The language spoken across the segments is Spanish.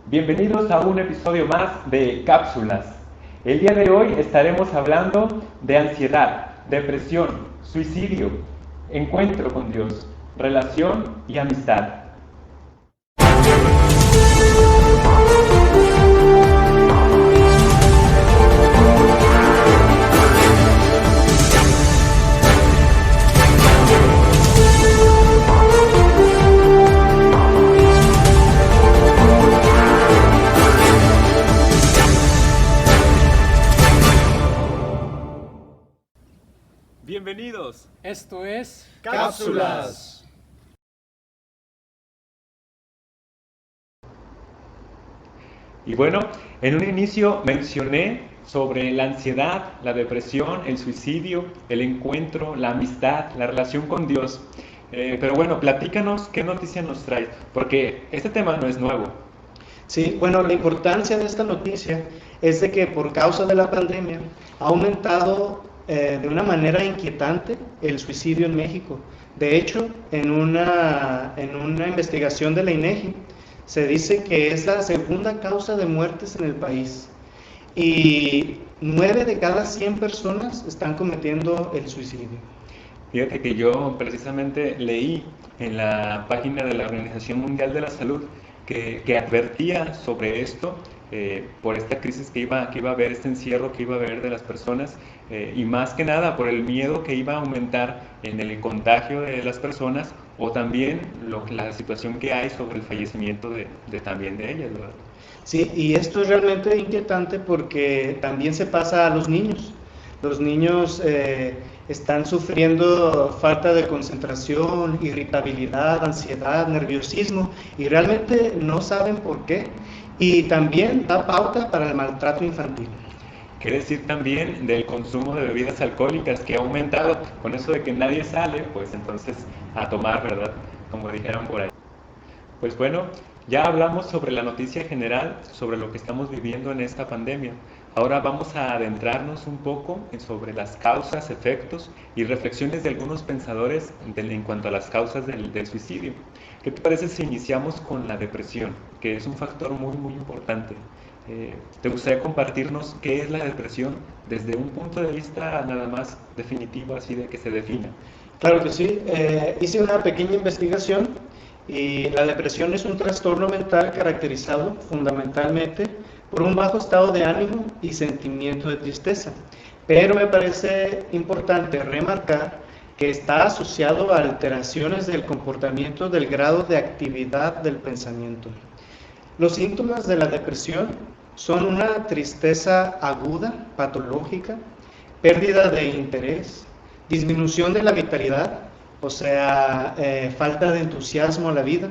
Bienvenidos a un episodio más de Cápsulas. El día de hoy estaremos hablando de ansiedad, depresión, suicidio, encuentro con Dios, relación y amistad. Bienvenidos. Esto es Cápsulas. Y bueno, en un inicio mencioné sobre la ansiedad, la depresión, el suicidio, el encuentro, la amistad, la relación con Dios. Pero bueno, platícanos qué noticia nos traes, porque este tema no es nuevo. Sí, bueno, la importancia de esta noticia es de que por causa de la pandemia ha aumentado de una manera inquietante el suicidio en México. De hecho, en una investigación de la INEGI se dice que es la segunda causa de muertes en el país y 9 de cada 100 personas están cometiendo el suicidio. Fíjate que yo precisamente leí en la página de la Organización Mundial de la Salud que advertía sobre esto, por esta crisis que iba a haber, este encierro que iba a haber de las personas, y más que nada por el miedo que iba a aumentar en el contagio de las personas, o también la situación que hay sobre el fallecimiento también de ellas, ¿verdad? Sí, y esto es realmente inquietante porque también se pasa a los niños. Los niños están sufriendo falta de concentración, irritabilidad, ansiedad, nerviosismo y realmente no saben por qué. Y también da pauta para el maltrato infantil. Quiere decir también del consumo de bebidas alcohólicas que ha aumentado con eso de que nadie sale, pues entonces a tomar, ¿verdad? Como dijeron por ahí. Pues bueno, ya hablamos sobre la noticia general, sobre lo que estamos viviendo en esta pandemia. Ahora vamos a adentrarnos un poco sobre las causas, efectos y reflexiones de algunos pensadores en cuanto a las causas del suicidio. ¿Qué te parece si iniciamos con la depresión, que es un factor muy importante? ¿Te gustaría compartirnos qué es la depresión desde un punto de vista nada más definitivo, así de que se defina? Claro que sí. Hice una pequeña investigación y la depresión es un trastorno mental caracterizado fundamentalmente por un bajo estado de ánimo y sentimiento de tristeza. Pero me parece importante remarcar que está asociado a alteraciones del comportamiento del grado de actividad del pensamiento. Los síntomas de la depresión son una tristeza aguda, patológica, pérdida de interés, disminución de la vitalidad, o sea, falta de entusiasmo a la vida,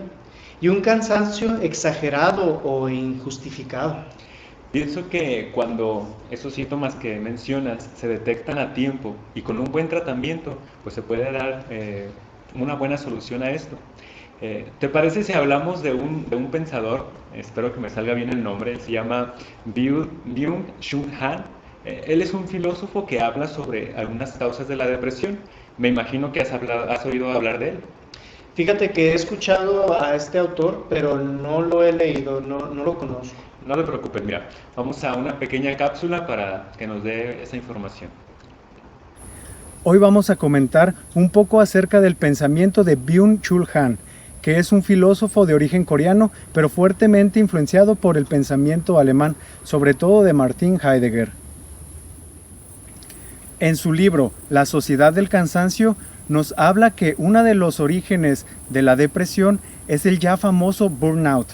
y un cansancio exagerado o injustificado. Pienso que cuando esos síntomas que mencionas se detectan a tiempo y con un buen tratamiento, pues se puede dar una buena solución a esto. ¿Te parece si hablamos de un pensador? Espero que me salga bien el nombre. Se llama Byung-Chul Han. Él es un filósofo que habla sobre algunas causas de la depresión. Me imagino que has oído hablar de él. Fíjate que he escuchado a este autor, pero no lo he leído, no lo conozco. No te preocupes, mira, vamos a una pequeña cápsula para que nos dé esa información. Hoy vamos a comentar un poco acerca del pensamiento de Byung-Chul Han, que es un filósofo de origen coreano, pero fuertemente influenciado por el pensamiento alemán, sobre todo de Martin Heidegger. En su libro La sociedad del cansancio, nos habla que uno de los orígenes de la depresión es el ya famoso burnout,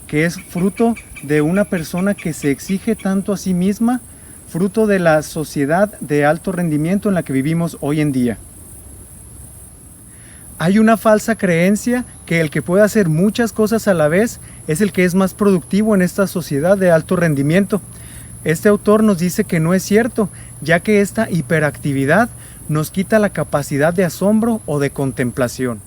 que es fruto de una persona que se exige tanto a sí misma, fruto de la sociedad de alto rendimiento en la que vivimos hoy en día. Hay una falsa creencia que el que puede hacer muchas cosas a la vez es el que es más productivo en esta sociedad de alto rendimiento. Este autor nos dice que no es cierto, ya que esta hiperactividad nos quita la capacidad de asombro o de contemplación.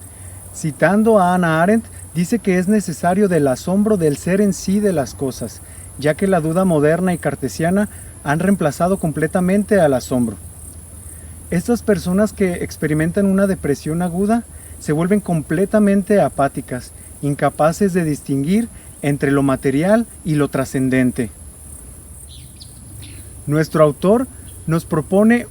Citando a Hannah Arendt, dice que es necesario del asombro del ser en sí de las cosas, ya que la duda moderna y cartesiana han reemplazado completamente al asombro. Estas personas que experimentan una depresión aguda se vuelven completamente apáticas, incapaces de distinguir entre lo material y lo trascendente. Nuestro autor nos propone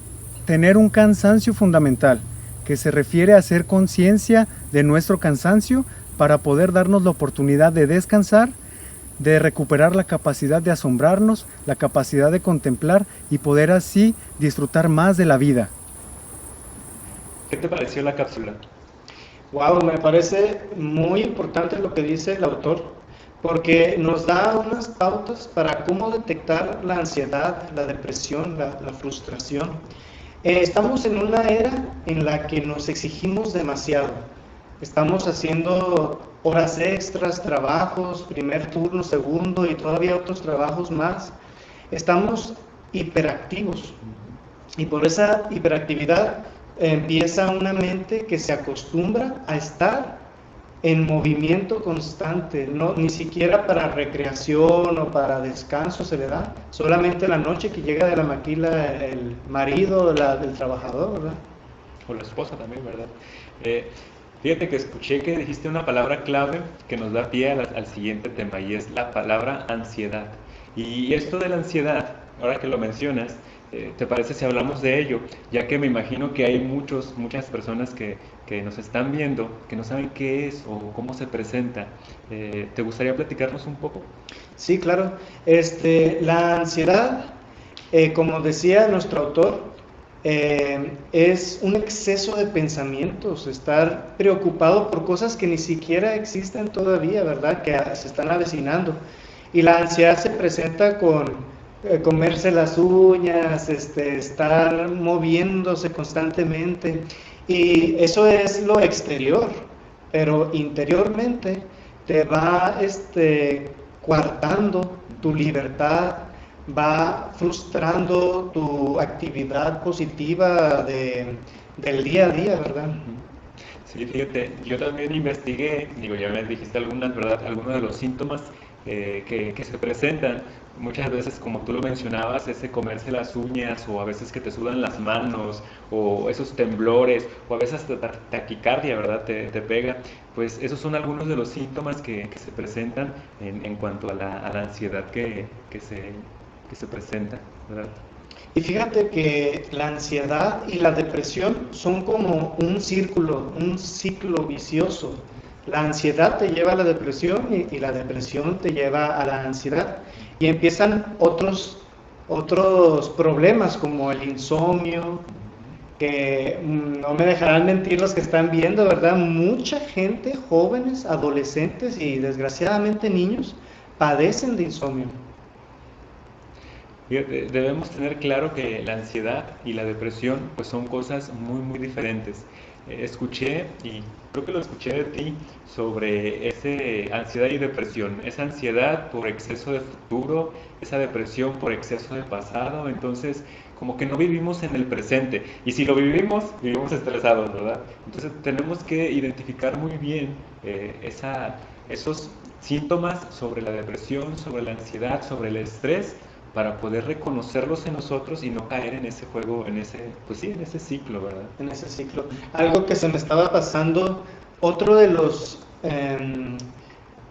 tener un cansancio fundamental, que se refiere a hacer conciencia de nuestro cansancio para poder darnos la oportunidad de descansar, de recuperar la capacidad de asombrarnos, la capacidad de contemplar y poder así disfrutar más de la vida. ¿Qué te pareció la cápsula? Wow, me parece muy importante lo que dice el autor, porque nos da unas pautas para cómo detectar la ansiedad, la depresión, la frustración. Estamos en una era en la que nos exigimos demasiado. Estamos haciendo horas extras, trabajos, primer turno, segundo y todavía otros trabajos más. Estamos hiperactivos y por esa hiperactividad empieza una mente que se acostumbra a estar en movimiento constante, no, ni siquiera para recreación o para descanso se le da, solamente la noche que llega de la maquila el marido del trabajador, ¿verdad? O la esposa también, ¿verdad? Fíjate que escuché que dijiste una palabra clave que nos da pie al siguiente tema, y es la palabra ansiedad. Y esto de la ansiedad, ahora que lo mencionas, ¿te parece si hablamos de ello? Ya que me imagino que hay muchas personas que nos están viendo, que no saben qué es o cómo se presenta. ¿Te gustaría platicarnos un poco? Sí, claro. La ansiedad, como decía nuestro autor, es un exceso de pensamientos, estar preocupado por cosas que ni siquiera existen todavía, ¿verdad? Que se están avecinando. Y la ansiedad se presenta con comerse las uñas, estar moviéndose constantemente. Y eso es lo exterior, pero interiormente te va coartando tu libertad, va frustrando tu actividad positiva del día a día, ¿verdad? Sí, fíjate, yo también investigué, ya me dijiste algunas, ¿verdad? Algunos de los síntomas que se presentan. Muchas veces, como tú lo mencionabas, ese comerse las uñas, o a veces que te sudan las manos, o esos temblores, o a veces hasta taquicardia, ¿verdad? Te pega. Pues esos son algunos de los síntomas que se presentan en cuanto a la ansiedad que se presenta, ¿verdad? Y fíjate que la ansiedad y la depresión son como un ciclo vicioso. La ansiedad te lleva a la depresión y la depresión te lleva a la ansiedad. Y empiezan otros problemas como el insomnio, que no me dejarán mentir los que están viendo, ¿verdad? Mucha gente, jóvenes, adolescentes y desgraciadamente niños, padecen de insomnio. Debemos tener claro que la ansiedad y la depresión pues son cosas muy diferentes. Escuché, y creo que lo escuché de ti, sobre esa ansiedad y depresión. Esa ansiedad por exceso de futuro, esa depresión por exceso de pasado. Entonces, como que no vivimos en el presente. Y si lo vivimos estresados, ¿verdad? Entonces, tenemos que identificar muy bien esos síntomas sobre la depresión, sobre la ansiedad, sobre el estrés, para poder reconocerlos en nosotros y no caer en ese juego, en ese ciclo, ¿verdad? En ese ciclo. Algo que se me estaba pasando, otro de los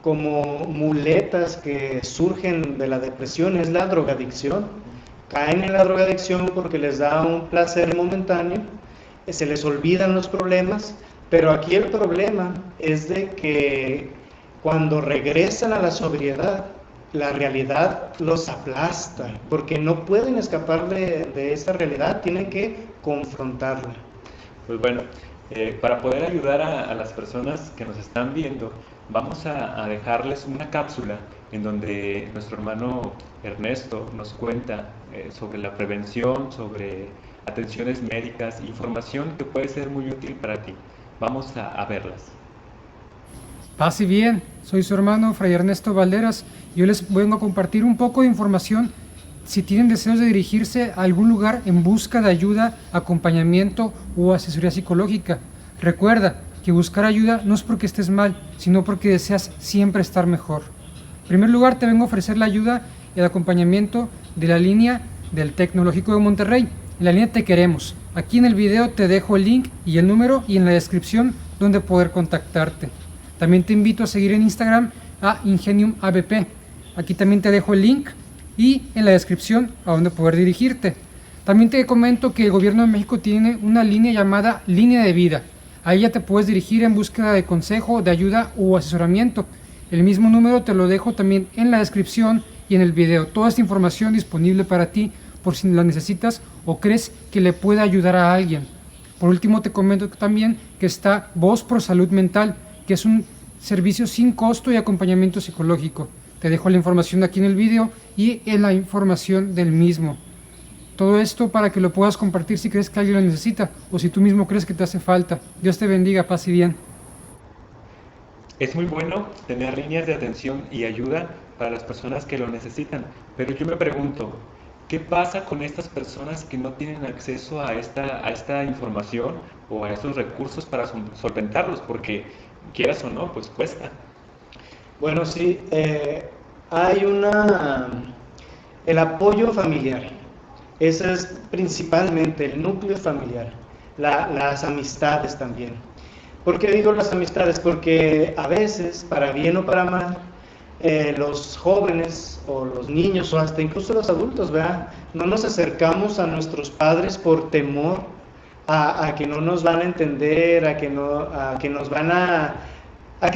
como muletas que surgen de la depresión es la drogadicción. Caen en la drogadicción porque les da un placer momentáneo, se les olvidan los problemas, pero aquí el problema es de que cuando regresan a la sobriedad, la realidad los aplasta, porque no pueden escapar de esa realidad, tienen que confrontarla. Pues bueno, para poder ayudar a las personas que nos están viendo, vamos a dejarles una cápsula en donde nuestro hermano Ernesto nos cuenta sobre la prevención, sobre atenciones médicas, información que puede ser muy útil para ti. Vamos a verlas. Paz y bien, soy su hermano Fray Ernesto Valderas y yo les vengo a compartir un poco de información si tienen deseos de dirigirse a algún lugar en busca de ayuda, acompañamiento o asesoría psicológica. Recuerda que buscar ayuda no es porque estés mal, sino porque deseas siempre estar mejor. En primer lugar, te vengo a ofrecer la ayuda y el acompañamiento de la línea del Tecnológico de Monterrey. En la línea Te Queremos. Aquí en el video te dejo el link y el número y en la descripción donde poder contactarte. También te invito a seguir en Instagram a Ingenium ABP. Aquí también te dejo el link y en la descripción a dónde poder dirigirte. También te comento que el Gobierno de México tiene una línea llamada Línea de Vida. Ahí ya te puedes dirigir en búsqueda de consejo, de ayuda o asesoramiento. El mismo número te lo dejo también en la descripción y en el video. Toda esta información disponible para ti por si la necesitas o crees que le pueda ayudar a alguien. Por último te comento también que está Voz Pro Salud Mental, que es un servicio sin costo y acompañamiento psicológico. Te dejo la información aquí en el video y en la información del mismo. Todo esto para que lo puedas compartir si crees que alguien lo necesita o si tú mismo crees que te hace falta. Dios te bendiga, paz y bien. Es muy bueno tener líneas de atención y ayuda para las personas que lo necesitan, pero yo me pregunto, ¿qué pasa con estas personas que no tienen acceso a esta información o a estos recursos para solventarlos? Porque quieras o no, pues cuesta. Bueno, sí, hay el apoyo familiar. Ese es principalmente el núcleo familiar, las amistades también. ¿Por qué digo las amistades? Porque a veces, para bien o para mal, los jóvenes o los niños o hasta incluso los adultos, ¿verdad? No nos acercamos a nuestros padres por temor a que no nos van a entender, a que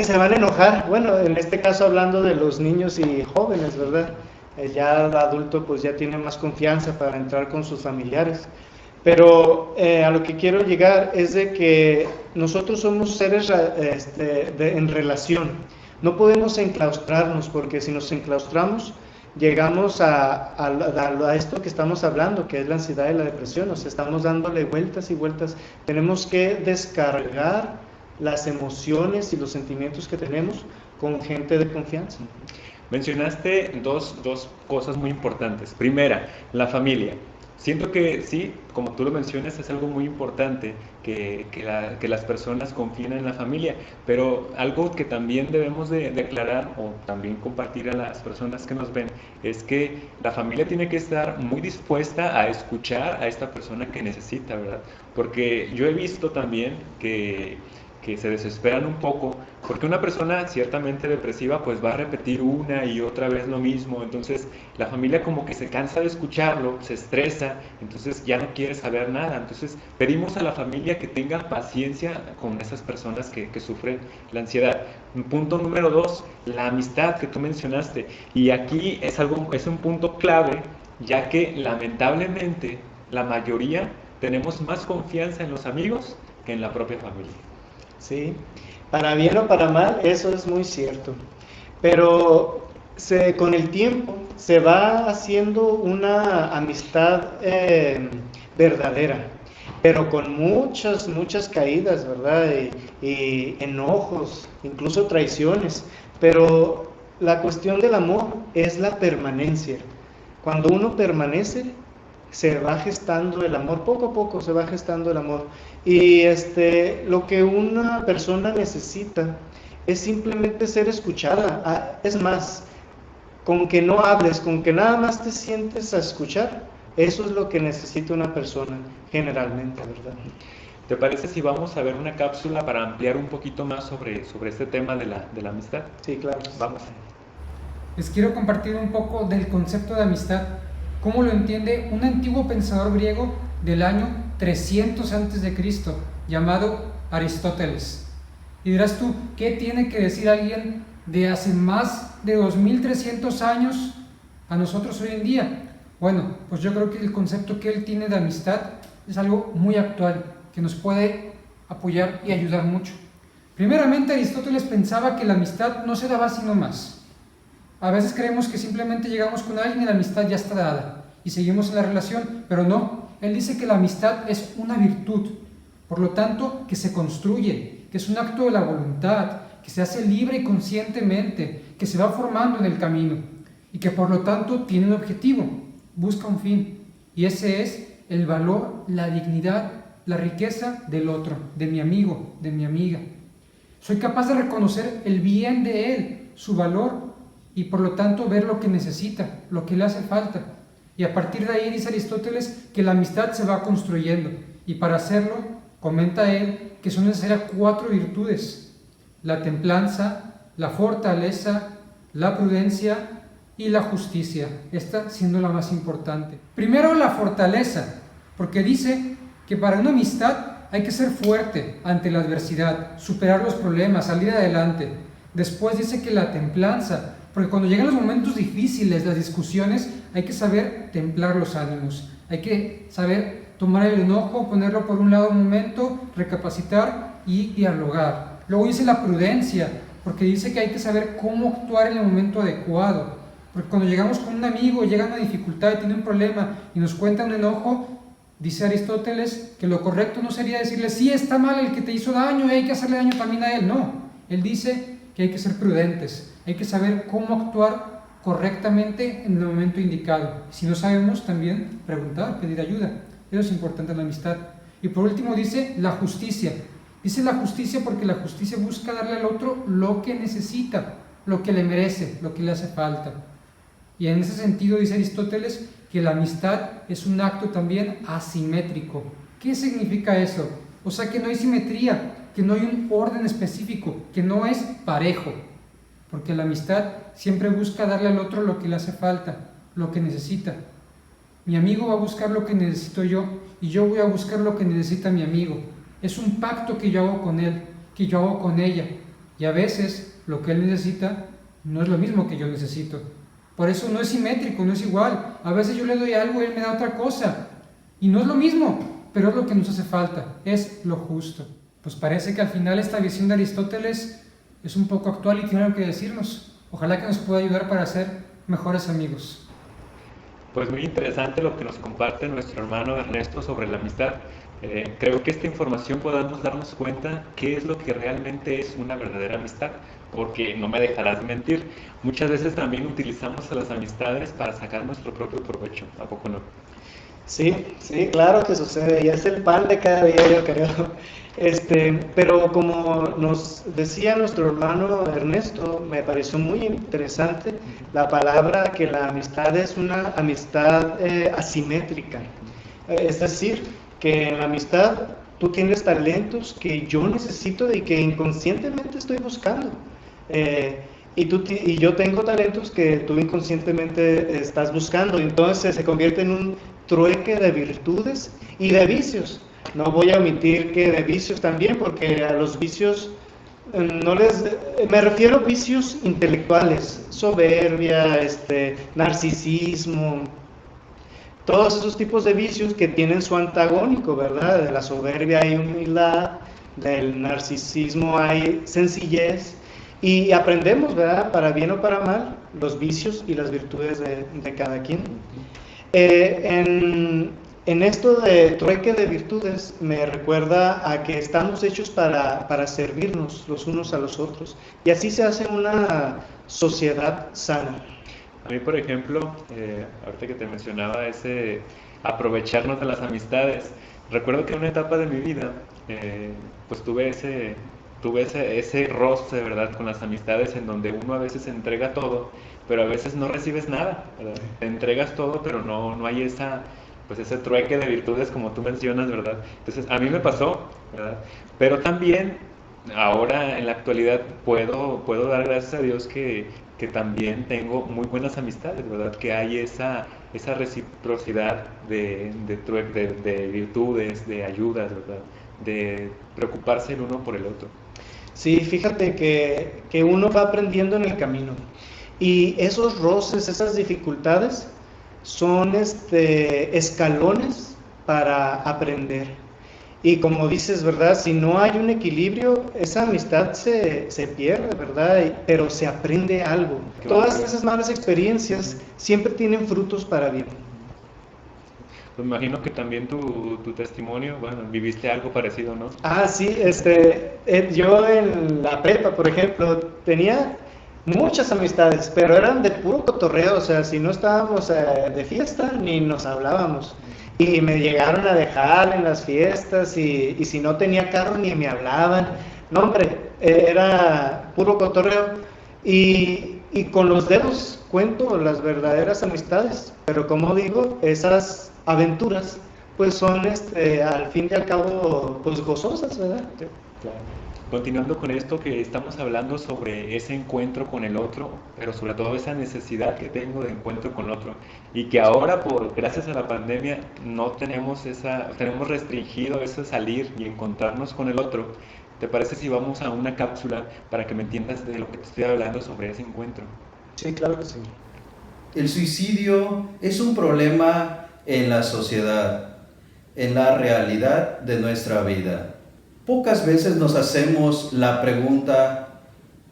se van a enojar. Bueno, en este caso hablando de los niños y jóvenes, ¿verdad? Ya el adulto pues ya tiene más confianza para entrar con sus familiares. Pero a lo que quiero llegar es de que nosotros somos seres en relación. No podemos enclaustrarnos, porque si nos enclaustramos llegamos a esto que estamos hablando, que es la ansiedad y la depresión. O sea, estamos dándole vueltas y vueltas. Tenemos que descargar las emociones y los sentimientos que tenemos con gente de confianza. Mencionaste dos cosas muy importantes. Primera, la familia. Siento que sí, como tú lo mencionas, es algo muy importante que las personas confíen en la familia, pero algo que también debemos de aclarar o también compartir a las personas que nos ven es que la familia tiene que estar muy dispuesta a escuchar a esta persona que necesita, ¿verdad? Porque yo he visto también que se desesperan un poco, porque una persona ciertamente depresiva pues va a repetir una y otra vez lo mismo, entonces la familia como que se cansa de escucharlo, se estresa, entonces ya no quiere saber nada. Entonces pedimos a la familia que tenga paciencia con esas personas que sufren la ansiedad. Punto número 2, la amistad que tú mencionaste, y aquí es un punto clave, ya que lamentablemente la mayoría tenemos más confianza en los amigos que en la propia familia. Sí, para bien o para mal, eso es muy cierto. Pero con el tiempo se va haciendo una amistad verdadera, pero con muchas caídas, ¿verdad? Y enojos, incluso traiciones. Pero la cuestión del amor es la permanencia. Cuando uno permanece, se va gestando el amor, poco a poco se va gestando el amor. Y lo que una persona necesita es simplemente ser escuchada. Es más, con que no hables, con que nada más te sientes a escuchar, eso es lo que necesita una persona generalmente, ¿verdad? ¿Te parece si vamos a ver una cápsula para ampliar un poquito más sobre este tema de la amistad? Sí, claro. Vamos. Les quiero compartir un poco del concepto de amistad, cómo lo entiende un antiguo pensador griego del año 300 a.C., llamado Aristóteles. Y dirás tú, ¿qué tiene que decir alguien de hace más de 2300 años a nosotros hoy en día? Bueno, pues yo creo que el concepto que él tiene de amistad es algo muy actual, que nos puede apoyar y ayudar mucho. Primeramente, Aristóteles pensaba que la amistad no se daba sino más. A veces creemos que simplemente llegamos con alguien y la amistad ya está dada y seguimos en la relación, pero no. Él dice que la amistad es una virtud, por lo tanto, que se construye, que es un acto de la voluntad, que se hace libre y conscientemente, que se va formando en el camino y que por lo tanto tiene un objetivo, busca un fin, y ese es el valor, la dignidad, la riqueza del otro, de mi amigo, de mi amiga. Soy capaz de reconocer el bien de él, su valor, y por lo tanto ver lo que necesita, lo que le hace falta. Y a partir de ahí dice Aristóteles que la amistad se va construyendo, y para hacerlo, comenta él, que son necesarias 4 virtudes: la templanza, la fortaleza, la prudencia y la justicia, esta siendo la más importante. Primero, la fortaleza, porque dice que para una amistad hay que ser fuerte ante la adversidad, superar los problemas, salir adelante. Después dice que la templanza, porque cuando llegan los momentos difíciles, las discusiones, hay que saber templar los ánimos, hay que saber tomar el enojo, ponerlo por un lado un momento, recapacitar y dialogar. Luego dice la prudencia, porque dice que hay que saber cómo actuar en el momento adecuado, porque cuando llegamos con un amigo, llega una dificultad y tiene un problema y nos cuenta un enojo, dice Aristóteles que lo correcto no sería decirle, sí, está mal el que te hizo daño y hay que hacerle daño también a él. No, él dice que hay que ser prudentes, hay que saber cómo actuar correctamente en el momento indicado. Si no sabemos, también preguntar, pedir ayuda. Eso es importante en la amistad. Y por último dice la justicia. Dice la justicia porque la justicia busca darle al otro lo que necesita, lo que le merece, lo que le hace falta. Y en ese sentido dice Aristóteles que la amistad es un acto también asimétrico. ¿Qué significa eso? O sea, que no hay simetría, que no hay un orden específico, que no es parejo. Porque la amistad siempre busca darle al otro lo que le hace falta, lo que necesita. Mi amigo va a buscar lo que necesito yo y yo voy a buscar lo que necesita mi amigo. Es un pacto que yo hago con él, que yo hago con ella. Y a veces lo que él necesita no es lo mismo que yo necesito. Por eso no es simétrico, no es igual. A veces yo le doy algo y él me da otra cosa. Y no es lo mismo, pero es lo que nos hace falta, es lo justo. Pues parece que al final esta visión de Aristóteles es un poco actual y tiene algo que decirnos. Ojalá que nos pueda ayudar para ser mejores amigos. Pues muy interesante lo que nos comparte nuestro hermano Ernesto sobre la amistad. Creo que esta información podamos darnos cuenta qué es lo que realmente es una verdadera amistad, porque no me dejarás mentir, muchas veces también utilizamos a las amistades para sacar nuestro propio provecho, ¿a poco no? Sí, sí, claro que sucede, y es el pan de cada día, yo creo. Pero como nos decía nuestro hermano Ernesto, me pareció muy interesante la palabra que la amistad es una amistad asimétrica. Es decir, que en la amistad tú tienes talentos que yo necesito y que inconscientemente estoy buscando. Y yo tengo talentos que tú inconscientemente estás buscando. Entonces se convierte en un trueque de virtudes y de vicios. No voy a omitir que de vicios también, porque a los vicios me refiero a vicios intelectuales, soberbia, narcisismo, todos esos tipos de vicios que tienen su antagónico, ¿verdad? De la soberbia hay humildad, del narcisismo hay sencillez, y aprendemos, ¿verdad? Para bien o para mal, los vicios y las virtudes de cada quien. En esto de trueque de virtudes me recuerda a que estamos hechos para servirnos los unos a los otros, y así se hace una sociedad sana. A mí, por ejemplo, ahorita que te mencionaba ese aprovecharnos de las amistades, recuerdo que en una etapa de mi vida, pues tuve ese roce, ¿verdad?, con las amistades, en donde uno a veces entrega todo, pero a veces no recibes nada, ¿verdad? Te entregas todo, pero no hay ese trueque de virtudes como tú mencionas, ¿verdad? Entonces, a mí me pasó, ¿verdad? Pero también, ahora, en la actualidad, puedo dar gracias a Dios que también tengo muy buenas amistades, ¿verdad? Que hay esa reciprocidad de virtudes, de ayudas, ¿verdad? De preocuparse el uno por el otro. Sí, fíjate que uno va aprendiendo en el camino, y esos roces, esas dificultades son escalones para aprender. Y como dices, ¿verdad? Si no hay un equilibrio, esa amistad se pierde, ¿verdad? Pero se aprende algo. Todas esas malas experiencias siempre tienen frutos para bien. Pues me imagino que también tu testimonio, bueno, viviste algo parecido, ¿no? Ah, sí, yo en la prepa, por ejemplo, tenía muchas amistades, pero eran de puro cotorreo, o sea, si no estábamos de fiesta, ni nos hablábamos. Y me llegaron a dejar en las fiestas, y si no tenía carro, ni me hablaban. No, hombre, era puro cotorreo. Y con los dedos cuento las verdaderas amistades, pero como digo, esas aventuras, pues son al fin y al cabo, pues gozosas, ¿verdad? Claro. continuando con esto que estamos hablando sobre ese encuentro con el otro, pero sobre todo esa necesidad que tengo de encuentro con el otro, y que ahora, gracias a la pandemia, no tenemos tenemos restringido ese salir y encontrarnos con el otro. ¿Te parece si vamos a una cápsula para que me entiendas de lo que te estoy hablando sobre ese encuentro? Sí, claro que sí. El suicidio es un problema en la sociedad, en la realidad de nuestra vida. Pocas veces nos hacemos la pregunta,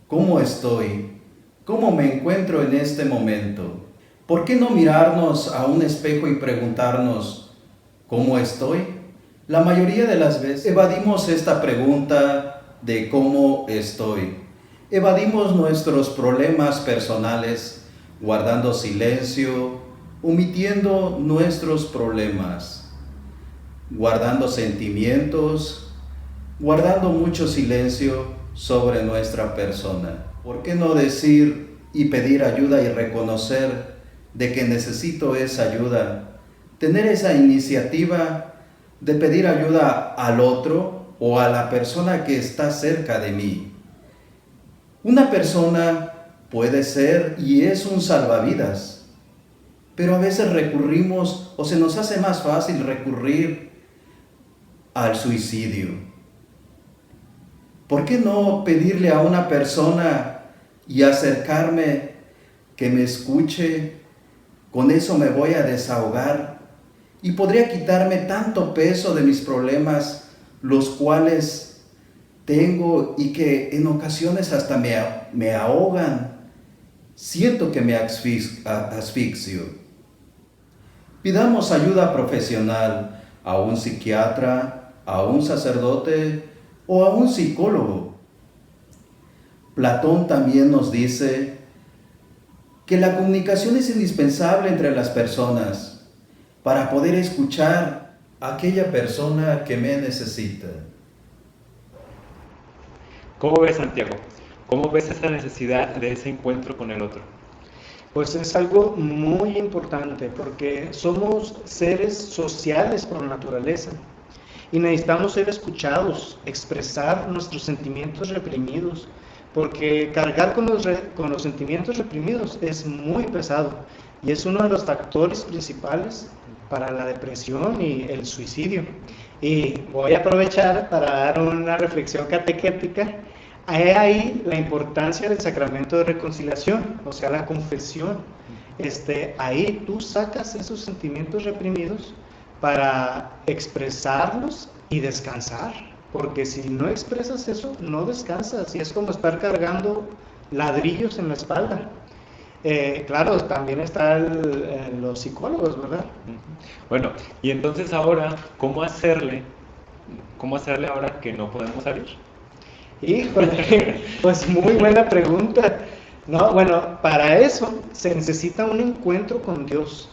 ¿cómo estoy? ¿Cómo me encuentro en este momento? ¿Por qué no mirarnos a un espejo y preguntarnos, ¿cómo estoy? La mayoría de las veces evadimos esta pregunta de cómo estoy. Evadimos nuestros problemas personales, guardando silencio, omitiendo nuestros problemas, guardando sentimientos, guardando mucho silencio sobre nuestra persona. ¿Por qué no decir y pedir ayuda y reconocer de que necesito esa ayuda? Tener esa iniciativa de pedir ayuda al otro o a la persona que está cerca de mí. Una persona puede ser y es un salvavidas, pero a veces recurrimos o se nos hace más fácil recurrir al suicidio. ¿Por qué no pedirle a una persona y acercarme que me escuche? Con eso me voy a desahogar y podría quitarme tanto peso de mis problemas, los cuales tengo y que en ocasiones hasta me ahogan. Siento que me asfixio. Pidamos ayuda profesional a un psiquiatra, a un sacerdote o a un psicólogo. Platón también nos dice que la comunicación es indispensable entre las personas para poder escuchar a aquella persona que me necesita. ¿Cómo ves, Santiago? ¿Cómo ves esa necesidad de ese encuentro con el otro? Pues es algo muy importante porque somos seres sociales por naturaleza y necesitamos ser escuchados, expresar nuestros sentimientos reprimidos, porque cargar con los sentimientos reprimidos es muy pesado y es uno de los factores principales para la depresión y el suicidio. Y voy a aprovechar para dar una reflexión catequética. Hay ahí la importancia del sacramento de reconciliación, o sea, la confesión. Ahí tú sacas esos sentimientos reprimidos para expresarlos y descansar, porque si no expresas eso, no descansas, y es como estar cargando ladrillos en la espalda. Claro, también están los psicólogos, ¿verdad? Bueno, y entonces ahora, ¿cómo hacerle ahora que no podemos salir? Híjole, pues muy buena pregunta. No, bueno, para eso se necesita un encuentro con Dios.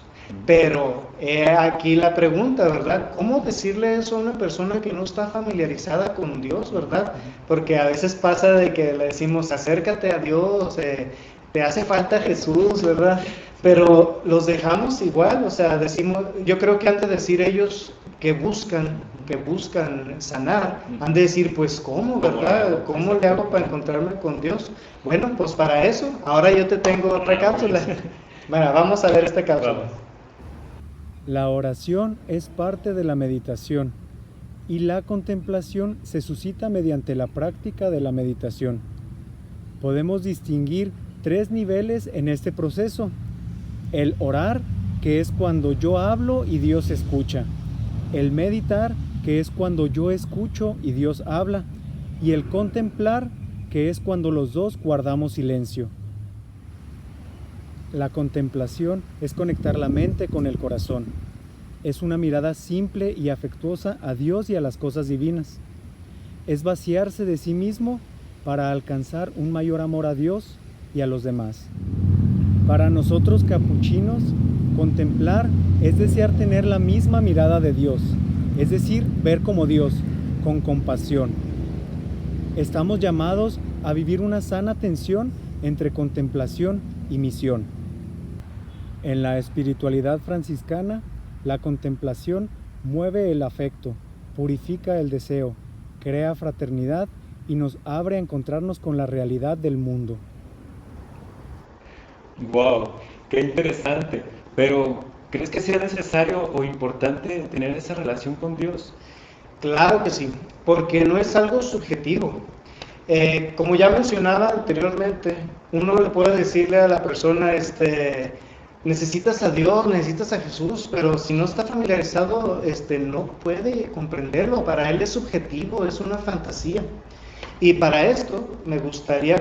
Pero aquí la pregunta, ¿verdad? ¿Cómo decirle eso a una persona que no está familiarizada con Dios, ¿verdad? Porque a veces pasa de que le decimos, acércate a Dios, te hace falta Jesús, ¿verdad? Pero los dejamos igual, o sea, decimos, yo creo que han de decir ellos que buscan sanar, han de decir, pues, ¿cómo, verdad? ¿Cómo le hago para encontrarme con Dios? Bueno, pues para eso, ahora yo te tengo otra cápsula. Bueno, vamos a ver esta cápsula. Vamos. La oración es parte de la meditación y la contemplación se suscita mediante la práctica de la meditación. Podemos distinguir 3 niveles en este proceso. El orar, que es cuando yo hablo y Dios escucha. El meditar, que es cuando yo escucho y Dios habla. Y el contemplar, que es cuando los dos guardamos silencio. La contemplación es conectar la mente con el corazón. Es una mirada simple y afectuosa a Dios y a las cosas divinas. Es vaciarse de sí mismo para alcanzar un mayor amor a Dios y a los demás. Para nosotros capuchinos, contemplar es desear tener la misma mirada de Dios, es decir, ver como Dios, con compasión. Estamos llamados a vivir una sana tensión entre contemplación y misión. En la espiritualidad franciscana, la contemplación mueve el afecto, purifica el deseo, crea fraternidad y nos abre a encontrarnos con la realidad del mundo. Wow, qué interesante. Pero, ¿crees que sea necesario o importante tener esa relación con Dios? Claro que sí, porque no es algo subjetivo. Como ya mencionaba anteriormente, uno le puede decirle a la persona, necesitas a Dios, necesitas a Jesús, pero si no está familiarizado, no puede comprenderlo. Para él es subjetivo, es una fantasía. Y para esto,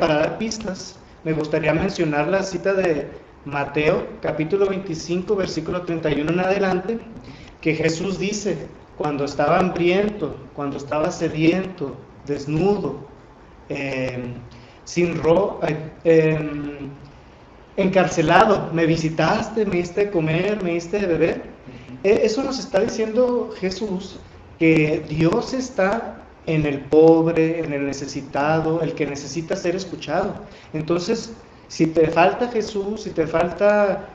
para dar pistas, me gustaría mencionar la cita de Mateo, capítulo 25, versículo 31 en adelante, que Jesús dice, cuando estaba hambriento, cuando estaba sediento, desnudo, encarcelado, me visitaste, me diste de comer, me diste de beber. Eso nos está diciendo Jesús, que Dios está en el pobre, en el necesitado, el que necesita ser escuchado. Entonces, si te falta Jesús, si te falta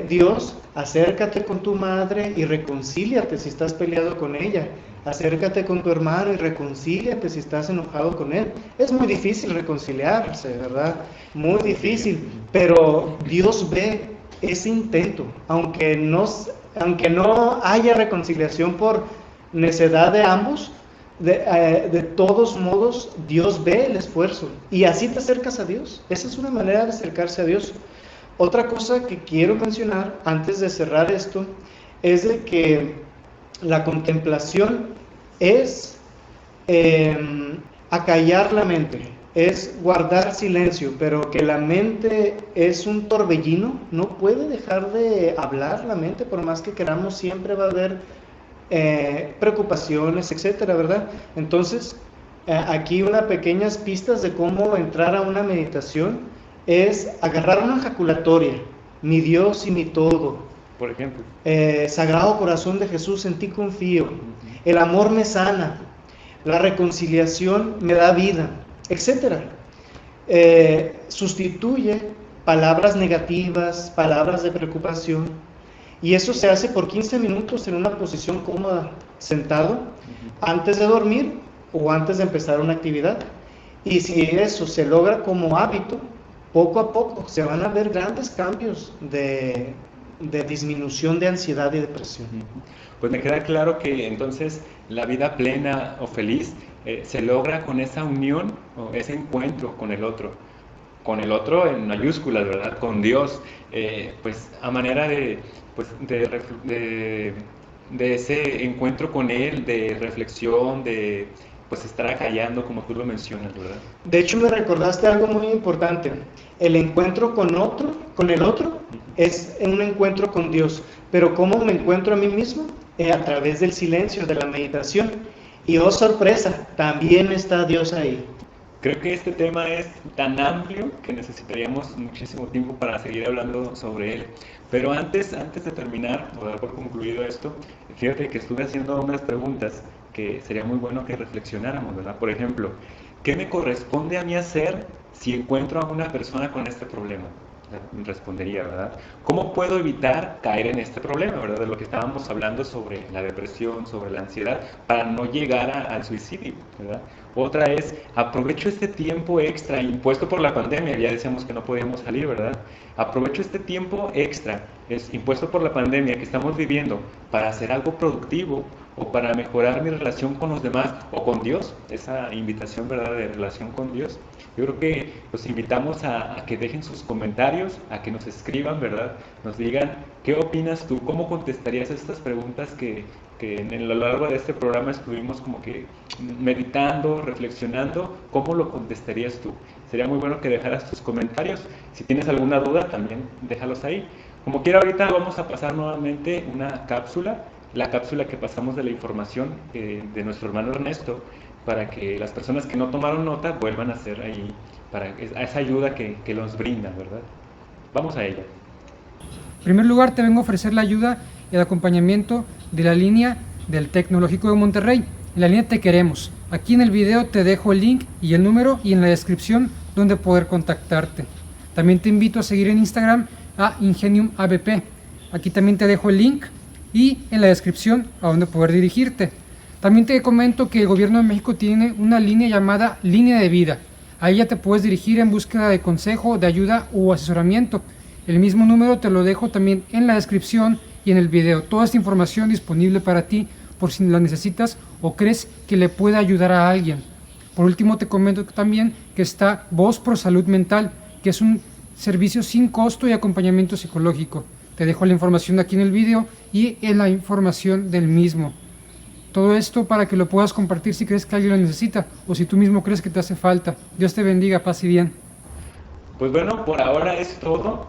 Dios, acércate con tu madre y reconcíliate si estás peleado con ella. Acércate con tu hermano y reconcíliate si estás enojado con él. Es muy difícil reconciliarse, ¿verdad? Muy difícil, pero Dios ve ese intento, aunque no haya reconciliación por necedad de ambos. De todos modos, Dios ve el esfuerzo y así te acercas a Dios. Esa es una manera de acercarse a Dios. Otra cosa que quiero mencionar antes de cerrar esto es de que la contemplación es acallar la mente, es guardar silencio, pero que la mente es un torbellino, no puede dejar de hablar la mente, por más que queramos, siempre va a haber preocupaciones, etcétera, ¿verdad? Entonces, aquí unas pequeñas pistas de cómo entrar a una meditación es agarrar una ejaculatoria, mi Dios y mi todo. Por ejemplo. Sagrado Corazón de Jesús, en ti confío. El amor me sana, la reconciliación me da vida, etcétera. Sustituye palabras negativas, palabras de preocupación. Y eso se hace por 15 minutos en una posición cómoda, sentado, antes de dormir o antes de empezar una actividad. Y si eso se logra como hábito, poco a poco se van a ver grandes cambios de disminución de ansiedad y depresión. Pues me queda claro que entonces la vida plena o feliz se logra con esa unión o ese encuentro con el otro en mayúsculas, ¿verdad? Con Dios, pues a manera de ese encuentro con Él, de reflexión, de pues estar acallando, como tú lo mencionas, ¿verdad? De hecho, me recordaste algo muy importante. El encuentro con el otro, es un encuentro con Dios. Pero ¿cómo me encuentro a mí mismo? A través del silencio, de la meditación. Y oh sorpresa, también está Dios ahí. Creo que este tema es tan amplio que necesitaríamos muchísimo tiempo para seguir hablando sobre él. Pero antes de terminar, o dar por concluido esto, fíjate que estuve haciendo unas preguntas que sería muy bueno que reflexionáramos, ¿verdad? Por ejemplo, ¿qué me corresponde a mí hacer si encuentro a una persona con este problema? Respondería, ¿verdad? ¿Cómo puedo evitar caer en este problema, ¿verdad? De lo que estábamos hablando sobre la depresión, sobre la ansiedad, para no llegar al suicidio, ¿verdad? Otra es, aprovecho este tiempo extra impuesto por la pandemia, ya decíamos que no podíamos salir, ¿verdad? Aprovecho este tiempo extra impuesto por la pandemia que estamos viviendo para hacer algo productivo o para mejorar mi relación con los demás o con Dios, esa invitación, ¿verdad?, de relación con Dios. Yo creo que los invitamos a que dejen sus comentarios, a que nos escriban, ¿verdad? Nos digan, ¿qué opinas tú? ¿Cómo contestarías estas preguntas que en lo largo de este programa estuvimos como que meditando, reflexionando? ¿Cómo lo contestarías tú? Sería muy bueno que dejaras tus comentarios. Si tienes alguna duda, también déjalos ahí. Como quiera, ahorita vamos a pasar nuevamente una cápsula, la cápsula que pasamos de la información de nuestro hermano Ernesto, para que las personas que no tomaron nota vuelvan a hacer ahí, a esa ayuda que nos brinda, ¿verdad? Vamos a ella. En primer lugar, te vengo a ofrecer la ayuda y el acompañamiento de la línea del Tecnológico de Monterrey. En la línea Te Queremos. Aquí en el video te dejo el link y el número, y en la descripción donde poder contactarte. También te invito a seguir en Instagram a Ingenium ABP. Aquí también te dejo el link y en la descripción a donde poder dirigirte. También te comento que el gobierno de México tiene una línea llamada Línea de Vida. Ahí ya te puedes dirigir en búsqueda de consejo, de ayuda o asesoramiento. El mismo número te lo dejo también en la descripción y en el video. Toda esta información disponible para ti por si la necesitas o crees que le pueda ayudar a alguien. Por último, te comento también que está Voz Pro Salud Mental, que es un servicio sin costo y acompañamiento psicológico. Te dejo la información aquí en el video y en la información del mismo. Todo esto para que lo puedas compartir si crees que alguien lo necesita o si tú mismo crees que te hace falta. Dios te bendiga, paz y bien. Pues bueno, por ahora es todo.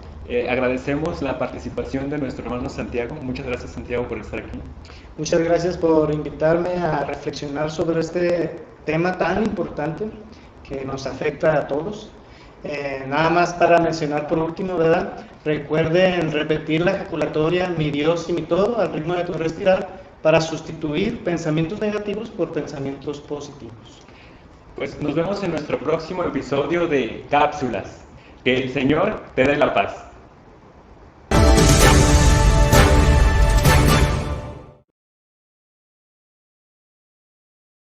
Agradecemos la participación de nuestro hermano Santiago. Muchas gracias, Santiago, por estar aquí. Muchas gracias por invitarme a reflexionar sobre este tema tan importante que nos afecta a todos. Nada más para mencionar por último, ¿verdad? Recuerden repetir la ejaculatoria mi Dios y mi todo al ritmo de tu respirar para sustituir pensamientos negativos por pensamientos positivos. Pues nos vemos en nuestro próximo episodio de Cápsulas. Que el Señor te dé la paz.